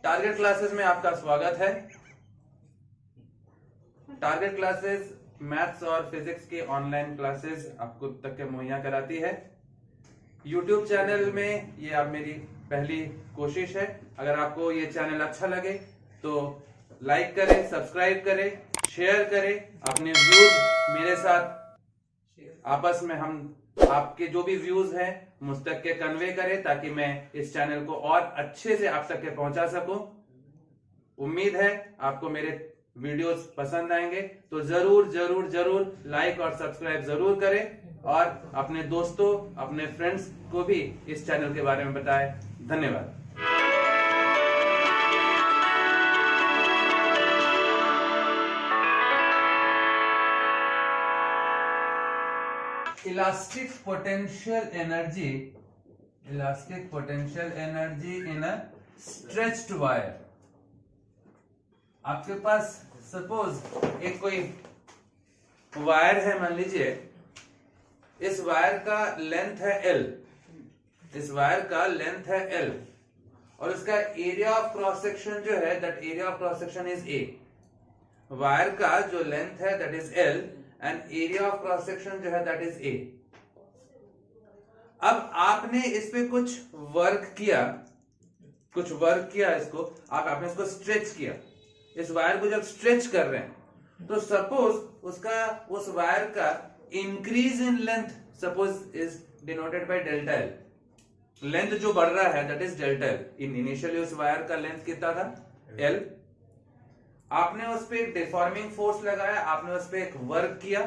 Target classes में आपका स्वागत है। टारगेट क्लासेस मैथ्स और फिजिक्स की ऑनलाइन क्लासेस आपको तक के मुहैया कराती है। यूट्यूब चैनल में ये आप मेरी पहली कोशिश है। अगर आपको ये चैनल अच्छा लगे तो लाइक करें, सब्सक्राइब करें, शेयर करें, अपने व्यूज मेरे साथ आपस में हम आपके जो भी व्यूज हैं मुझ तक के कन्वे करें ताकि मैं इस चैनल को और अच्छे से आप तक के पहुंचा सकूं। उम्मीद है आपको मेरे वीडियोस पसंद आएंगे, तो जरूर जरूर जरूर लाइक और सब्सक्राइब जरूर करें और अपने दोस्तों, अपने फ्रेंड्स को भी इस चैनल के बारे में बताएं। धन्यवाद। Elastic potential energy in a stretched wire. आपके पास सपोज एक कोई वायर है, मान लीजिए इस वायर का लेंथ है L, इस वायर का लेंथ है L और इसका एरिया ऑफ क्रॉस सेक्शन जो है that area of cross section is A। Wire का जो लेंथ है that is L and area of cross section जो है दैट इज A। अब आपने इस पे कुछ वर्क किया, इसको आपने इसको स्ट्रेच किया। इस वायर को जब स्ट्रेच कर रहे हैं तो सपोज उस वायर का increase in length suppose is denoted by delta L। Length जो बढ़ रहा है that is delta L। Initially उस वायर का लेंथ कितना था L। आपने उस पर एक डिफॉर्मिंग फोर्स लगाया, आपने उस पर एक वर्क किया,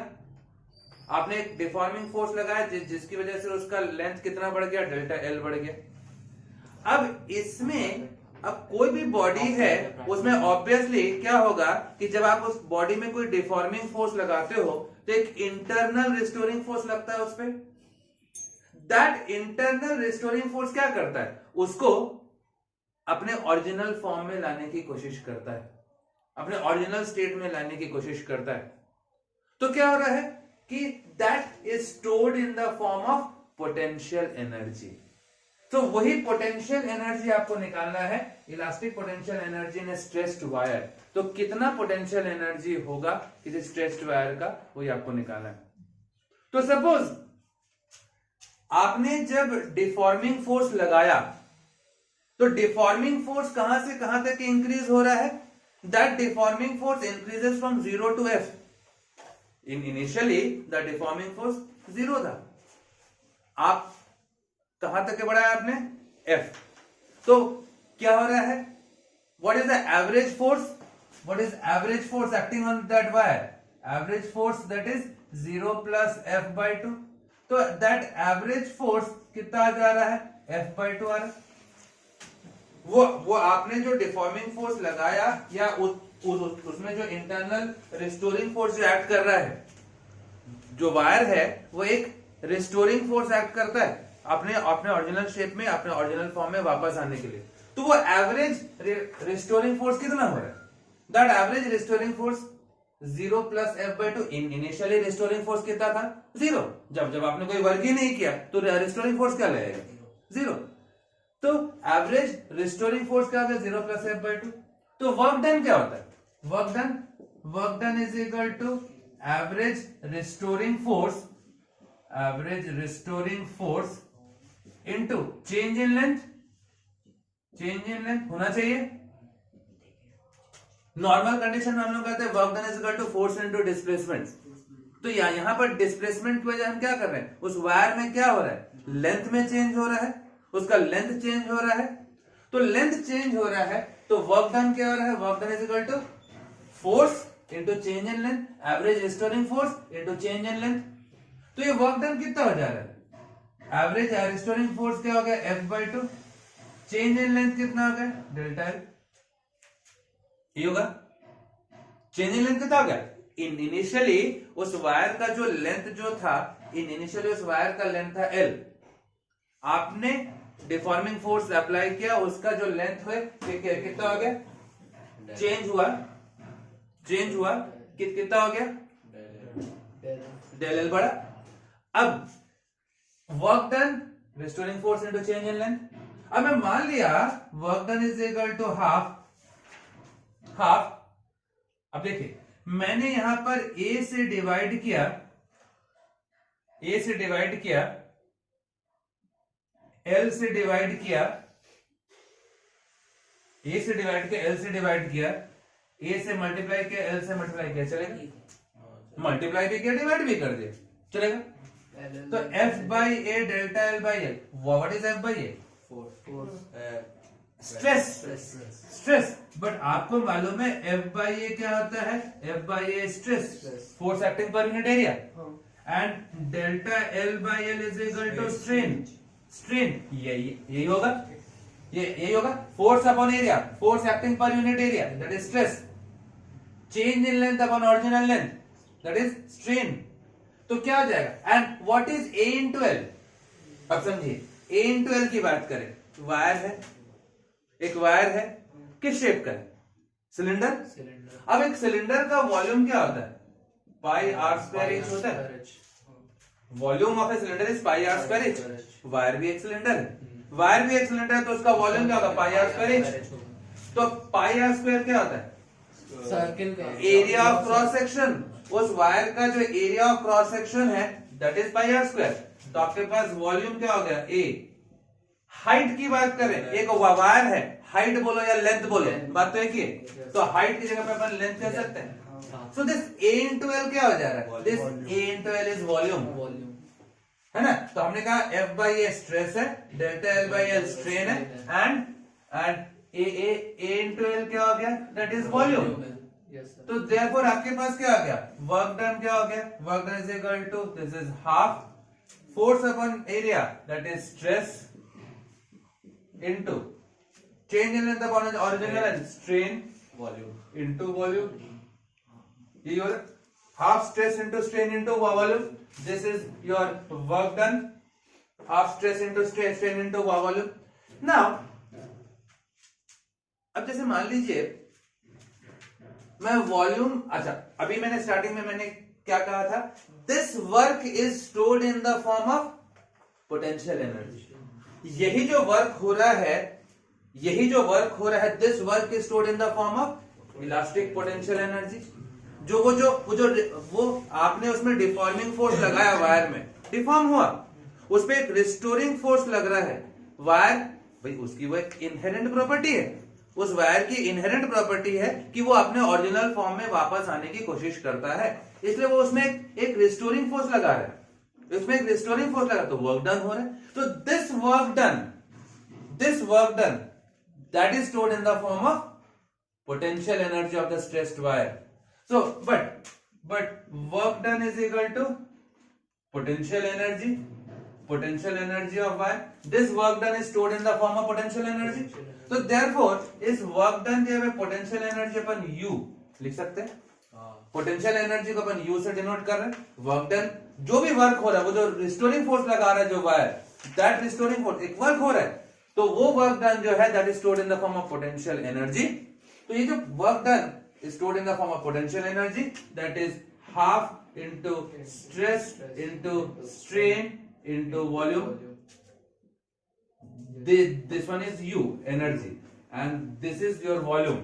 आपने एक डिफॉर्मिंग फोर्स लगाया जिसकी वजह से उसका लेंथ कितना बढ़ गया, डेल्टा L बढ़ गया। अब इसमें अब कोई भी बॉडी है उसमें ऑब्वियसली क्या होगा कि जब आप उस बॉडी में कोई डिफॉर्मिंग फोर्स लगाते हो तो एक इंटरनल रिस्टोरिंग फोर्स लगता है उस पर। दैट इंटरनल रिस्टोरिंग फोर्स क्या करता है, उसको अपने ओरिजिनल फॉर्म में लाने की कोशिश करता है, अपने ओरिजिनल स्टेट में लाने की कोशिश करता है। तो क्या हो रहा है कि that is stored in the form of potential energy. तो वही पोटेंशियल एनर्जी आपको निकालना है, elastic potential energy in stretched wire. तो कितना पोटेंशियल एनर्जी होगा किसी स्ट्रेच्ड वायर का, वही आपको निकालना है। तो सपोज आपने जब डिफॉर्मिंग फोर्स लगाया तो डिफॉर्मिंग फोर्स कहां से कहां तक इंक्रीज हो रहा है, that deforming force increases from 0 to F। Initially the deforming force 0 था, आप कहां तक के बढ़ाया आपने F। तो क्या हो रहा है, what is the average force, what is average force acting on that wire, average force that is 0 plus F/2। तो दैट एवरेज फोर्स कितना जा रहा है, F/2 आ रहा है। वो आपने जो डिफॉर्मिंग फोर्स लगाया या उसमें जो इंटरनल रिस्टोरिंग फोर्स जो एक्ट कर रहा है, जो वायर है वो एक रिस्टोरिंग फोर्स एक्ट करता है अपने ओरिजिनल शेप में, अपने ओरिजिनल फॉर्म में वापस आने के लिए। तो वो एवरेज रिस्टोरिंग फोर्स कितना हो रहा है, that average restoring force 0 plus F/2। Initially restoring force कितना था 0। जब आपने कोई वर्क ही नहीं किया तो रिस्टोरिंग फोर्स क्या लगेगा 0। तो एवरेज रिस्टोरिंग फोर्स क्या होगा 0 plus F/2। तो वर्क डन क्या होता है, work done is equal to average restoring force into change in length होना चाहिए। नॉर्मल कंडीशन में हम लोग कहते हैं work done is equal to force into displacement. तो यहां पर डिस्प्लेसमेंट की वजह हम क्या कर रहे हैं, उस वायर में क्या हो रहा है, लेंथ में चेंज हो रहा है, उसका लेंथ चेंज हो रहा है। तो लेंथ चेंज हो रहा है तो वर्क डन क्या हो रहा है, work done is equal to force into change in length, average restoring force into change in length. तो ये वर्क डन कितना हो जा रहा है, एवरेज रिस्टोरिंग फोर्स क्या हो गया F/2, चेंज इन लेंथ कितना हो गया डेल्टा L। ये होगा चेंज इन लेंथ कितना हो गया, इनिशियली उस वायर का जो लेंथ जो था, इनिशियली उस वायर का लेंथ था L, आपने डिफॉर्मिंग फोर्स अप्लाई किया, उसका जो लेंथ है कितना हो गया, चेंज हुआ कितना हो गया डेल L बढ़ा। अब work done restoring force into change in length. अब मैं मान लिया work done is equal to half. अब देखिए मैंने यहां पर ए से डिवाइड किया, एल से डिवाइड किया, ए से डिवाइड किया, एल से डिवाइड किया, ए से मल्टीप्लाई किया, एल से मल्टीप्लाई किया, चलेगा? मल्टीप्लाई भी किया, डिवाइड भी कर दिया, चलेगा? तो F by A delta L by L, what is F by A? Stress. But आपको मालूम है एफ बाई ए क्या होता है? F by A stress, force acting per unit area, and delta L by L is equal to strain. यही होगा, यही होगा, force upon area, force acting per unit area, that is stress. Change in length upon original length, that is strain. तो क्या हो जाएगा? And what is a into L? अब समझिए, ए इंटू एल की बात करें, वायर है, एक वायर है, किस शेप का है? सिलेंडर। अब एक सिलेंडर का वॉल्यूम क्या होता है? पाई आर स्क्वायर एच होता है। Volume of a cylinder is pi R square H. Wire भी एक सिलेंडर है, वायर भी एक सिलेंडर है, तो उसका वॉल्यूम क्या होगा? Pi R square H. तो पाई आर स्क्वायर क्या होता है? सर्किल का एरिया ऑफ क्रॉस सेक्शन। उस वायर का जो एरिया ऑफ क्रॉस सेक्शन है that is pi R square. तो आपके पास वॉल्यूम क्या हो गया? ए। हाइट की बात करें, एक वायर है, हाइट बोलो या लेंथ बोलो, बात तो एक ही है, तो हाइट की जगह पे अपन लेंथ कह सकते हैं। So this A into L क्या हो जा रहा है? This A into L is volume, है ना? तो हमने कहा एफ बाई ए स्ट्रेस है, delta L by L strain है, एंड ए इंटू एल क्या हो गया? That is volume. तो देयरफॉर आपके पास क्या आ गया? वर्क डन क्या हो गया? Work done is equal to this is half force upon area, that is stress, into change in length upon original and strain into volume. ये your half stress into strain into volume. This is your work done. Half stress into strain into volume. Now, अब जैसे मान लीजिए मैं volume, अच्छा अभी मैंने starting में मैंने क्या कहा था? This work is stored in the form of potential energy. यही जो वर्क हो रहा है, this work is stored in the form of elastic potential energy. वो आपने उसमें डिफॉर्मिंग फोर्स लगाया, वायर में डिफॉर्म हुआ, उस पर एक रिस्टोरिंग फोर्स लग रहा है। वायर भाई उसकी वो एक इनहेरेंट प्रॉपर्टी है, उस वायर की इनहेरेंट प्रॉपर्टी है कि वो अपने ओरिजिनल फॉर्म में वापस आने की कोशिश करता है, इसलिए वो उसमें एक रिस्टोरिंग फोर्स लगा रहा है, इसमें एक रिस्टोरिंग फोर्स लगा, तो वर्क डन हो रहा है। तो this work done that is stored in the form of potential energy of the stressed wire. So but work done is equal to potential energy of wire. This work done is stored in the form of potential energy. तो therefore इस work done के potential energy अपन यू लिख सकते हैं। Potential energy को अपन you से डिनोट कर रहे हैं। वर्क डन, जो भी वर्क हो रहा है, वो जो रिस्टोरिंग फोर्स लगा रहा है जो वायर, दैट रिस्टोरिंग फोर्स एक वर्क हो रहा है, तो वो वर्क डन जो है that is stored in the form of potential energy. तो ये जो work done is stored in the form of potential energy, that is half into stress into strain into volume. This one is you energy and this is your volume.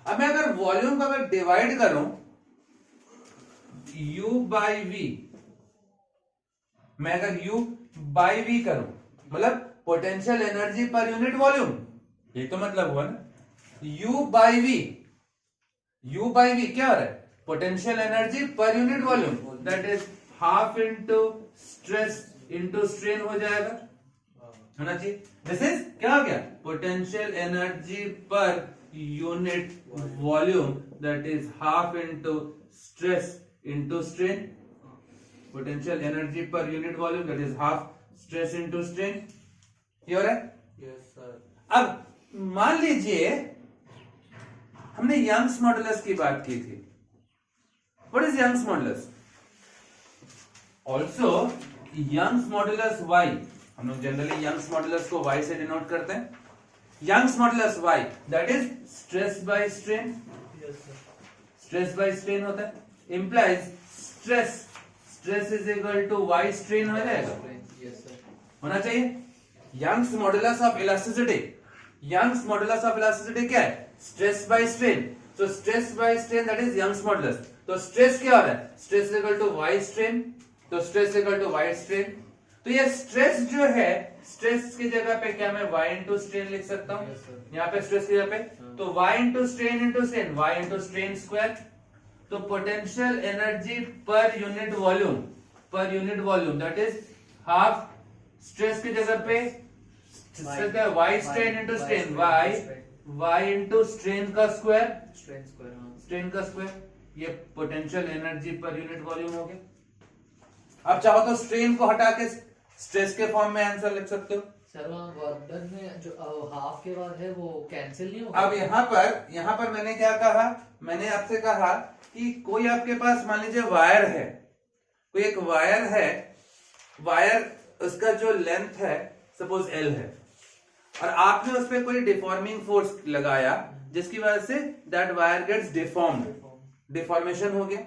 अब मैं अगर volume को अगर divide करूं U by V, मैं अगर U by V करूं, मतलब potential energy per unit volume, ये तो मतलब हुआ ना। U बाई V क्या हो रहा है? Potential energy per unit volume, that is half into stress into strain हो जाएगा, होना चाहिए। दिस इज क्या हो गया? Potential energy per unit volume, that is half into stress into strain. Potential energy per unit volume, that is half stress into strain. ये हो रहा है? Yes sir. अब मान लीजिए हमने यंग्स मॉडुलस की बात की थी। What is Young's modulus? Also Young's modulus Y, हम लोग जनरली यंग्स मॉडुलस को वाई से डिनोट करते हैं। Young's modulus Y that is stress by strain, stress by strain होता है, implies stress is equal to Y strain हो जाएगा, होना चाहिए। Young's modulus of elasticity, Young's modulus of elasticity क्या है? Stress by strain. तो stress by strain that is Young's modulus. तो स्ट्रेस क्या हो रहा है? Stress equal to Y strain. तो stress equal to Y strain. तो ये स्ट्रेस जो है, स्ट्रेस की जगह पे क्या मैं y इंटू स्ट्रेन लिख सकता हूँ? यहाँ पे स्ट्रेस की जगह पे तो y into strain, y into strain square. तो potential energy per unit volume that is half stress की जगह पे y strain into strain, y into strain का स्क्वायर, ये potential energy per unit volume हो गया। अब चाहो तो स्ट्रेन को हटा के स्ट्रेस के फॉर्म में आंसर लिख सकते हो। सर वर्क डन में जो हाफ के बाद है वो कैंसिल नहीं होगा? अब यहाँ पर मैंने क्या कहा? मैंने आपसे कहा कि कोई आपके पास मान लीजिए वायर है, कोई एक वायर है, वायर उसका जो लेंथ है सपोज L है, और आपने उस पर कोई डिफॉर्मिंग फोर्स लगाया जिसकी वजह से that wire gets deformed, deformation हो गया।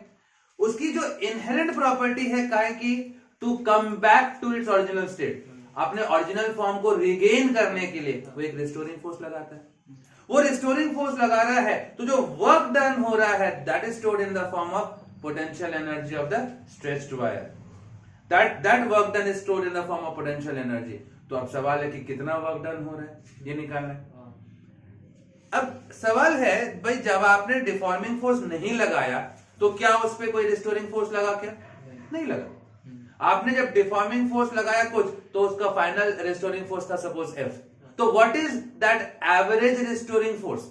उसकी जो इनहेरेंट प्रॉपर्टी है काहे की, to come back to its original state, अपने ओरिजिनल फॉर्म को रिगेन करने के लिए वो एक रिस्टोरिंग फोर्स लगाता है। वो रिस्टोरिंग फोर्स लगा रहा है तो जो वर्क डन हो रहा है that is stored in the form of potential energy of the stretched wire. That work done is stored in the form of potential energy. तो अब सवाल है कि कितना वर्क डन हो रहा है, ये निकालना है। अब सवाल है भाई, जब आपने डिफॉर्मिंग फोर्स नहीं लगाया तो क्या उस पर कोई रिस्टोरिंग फोर्स लगा? क्या नहीं लगा। आपने जब डिफॉर्मिंग फोर्स लगाया कुछ तो उसका फाइनल रिस्टोरिंग फोर्स था सपोज F। तो what is that average restoring force?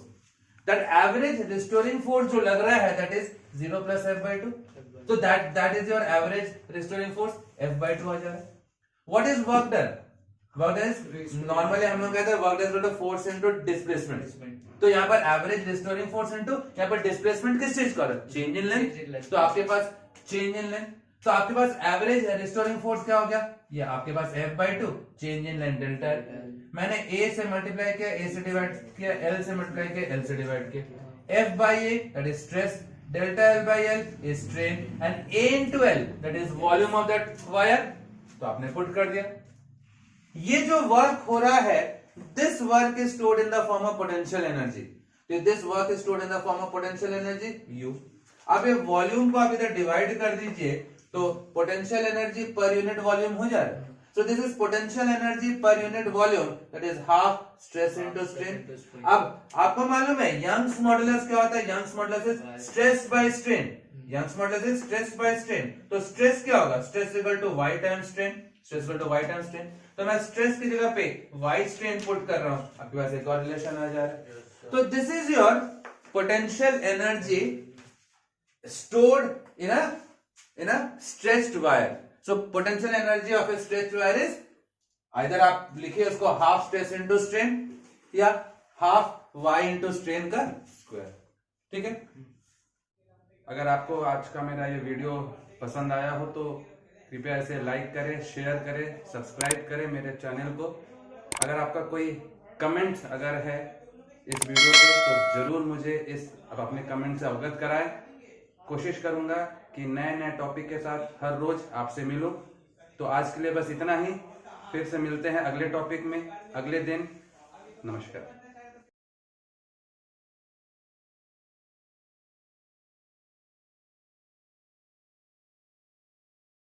That average restoring force जो लग रहा है दैट इज 0 प्लस F/2। तो that is your average restoring force, F/2 आ जा रहा है। What is work done? Work done is normally हम लोग कहते हैं work done is force into displacement. तो यहाँ पर एवरेज रिस्टोरिंग फोर्स इनटू यहाँ पर डिस्प्लेसमेंट किस चीज का? Change in length. तो आपके पास चेंज इन लेंथ, तो आपके पास एवरेज रिस्टोरिंग फोर्स क्या हो गया? ये आपके पास F/2 change in length delta L। मैंने A से मल्टीप्लाई किया, A से डिवाइड किया, L से मल्टीप्लाई किया, L से डिवाइड किया। F/A that is stress, delta L/L is strain and A into L that is volume of that wire. तो आपने पुट कर दिया। ये जो वर्क हो रहा है this work is stored in the form of potential energy. तो this work is stored in the form of potential energy U। अब ये वॉल्यूम को आप इधर डिवाइड कर दीजिए तो potential energy per unit volume हो जाए। So this is potential energy per unit volume that is half stress into strain. अब आपको मालूम है यंग्स मॉडुलस क्या होता है? Young's modulus is stress by strain. Young's modulus is stress by strain. तो स्ट्रेस क्या होगा? Stress equal to y times strain, stress equal to y times strain. तो मैं स्ट्रेस की जगह पे y स्ट्रेन पुट कर रहा हूं, आपके पास एक और रिलेशन आ जा रहा है। तो this is your potential energy stored in a stretched wire. So potential energy of a stretched wire is either आप लिखिए उसको हाफ स्ट्रेस इंटू स्ट्रेन या हाफ y इंटू स्ट्रेन का स्क्वायर। ठीक है। अगर आपको आज का मेरा ये वीडियो पसंद आया हो तो कृपया इसे लाइक करें, शेयर करें, सब्सक्राइब करें मेरे चैनल को। अगर आपका कोई कमेंट अगर है इस वीडियो पे तो जरूर मुझे इस अपने कमेंट से अवगत कराएं। कोशिश करूंगा कि नए नए टॉपिक के साथ हर रोज आपसे मिलूं। तो आज के लिए बस इतना ही, फिर से मिलते हैं अगले टॉपिक में अगले दिन। नमस्कार।